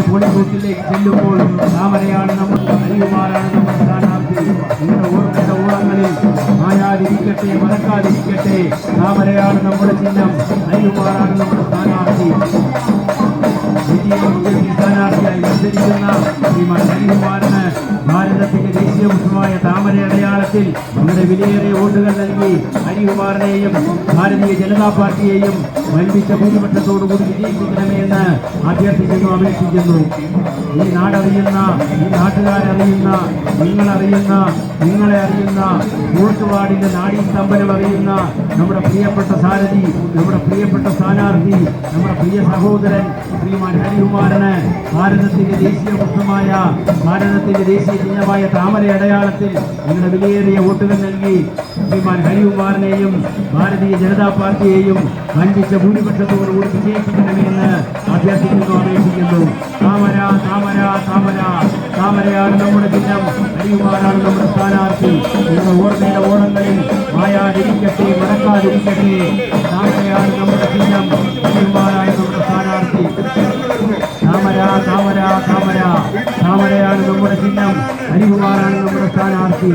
അതിന്റെ പൊളിക്കൂട്ടിലേക്ക് ചെല്ലുമ്പോൾ താമരയാണ് നമ്മുടെ ഹരികുമാറാണ് നമ്മുടെ സ്ഥാനാർത്ഥി. നിങ്ങളുടെ ഓർമ്മയുടെ ഓളങ്ങളിൽ മായാതിരിക്കട്ടെ, മറക്കാതിരിക്കട്ടെ. താമരയാണ് നമ്മുടെ ചിഹ്നം, ഹരികുമാറാണ് നമ്മുടെ സ്ഥാനാർത്ഥി. സ്ഥാനാർത്ഥിയായി മത്സരിക്കുന്ന ശ്രീമാൻ ഹരികുമാറിന് ഭാരതത്തിന്റെ ദേശീയ ഉത്സവമായ താമര അടയാളത്തിൽ നിങ്ങളുടെ വിലയേറിയ വോട്ടുകൾ നൽകി ഹരികുമാറിനെയും ഭാരതീയ ജനതാ പാർട്ടിയെയും വൻപിച്ച ഭൂരിപക്ഷത്തോടുകൂടി വിജയിപ്പിക്കണമേ എന്ന് അഭ്യർത്ഥിക്കുന്നു, അപേക്ഷിക്കുന്നു. ഈ നാടറിയുന്ന, ഈ നാട്ടുകാരറിയുന്ന, നിങ്ങളറിയുന്ന, നിങ്ങളെ അറിയുന്ന, വോട്ട് വാർഡിന്റെ നാഡീസ്തംഭനം അറിയുന്ന നമ്മുടെ പ്രിയപ്പെട്ട സാരഥി, നമ്മുടെ പ്രിയപ്പെട്ട സ്ഥാനാർത്ഥി, നമ്മുടെ പ്രിയ സഹോദരൻ ശ്രീമാൻ ഹരികുമാറിന് ഭാരതത്തിന്റെ ദേശീയ ഉത്സവമായ, ഭാരതത്തിന്റെ ദേശീയ ചിഹ്നമായ താമര അടയാളത്തിൽ നിങ്ങളുടെ വിലയേറിയ വോട്ടുകൾ നൽകി ശ്രീമാൻ ഹരികുമാറിനെയും ഭാരതീയ ജനതാ പാർട്ടിയെയും വൻപിച്ച ഭൂരിപക്ഷത്തോടുകൂടി വിജയിപ്പിക്കണമെന്ന് അഭ്യർത്ഥിക്കുന്നു, അപേക്ഷിക്കുന്നു. താമര താമര താമര, താമരയാണ് നമ്മുടെ ചിഹ്നം, ഹരികുമാറാണ് നമ്മുടെ സ്ഥാനാർത്ഥി. നിങ്ങളുടെ ഓർമ്മയുടെ ഓണങ്ങളിൽ മായാതിരിക്കട്ടെ, മറക്കാതിരിക്കട്ടെ. താമരയാണ് നമ്മുടെ ചിഹ്നം, ഹരികുമാറാണ് നമ്മുടെ സ്ഥാനാർത്ഥി. താമര താമര താമര, താമരയാണ് നമ്മുടെ ചിഹ്നം, ഹരികുമാറാണ് നമ്മുടെ സ്ഥാനാർത്ഥി.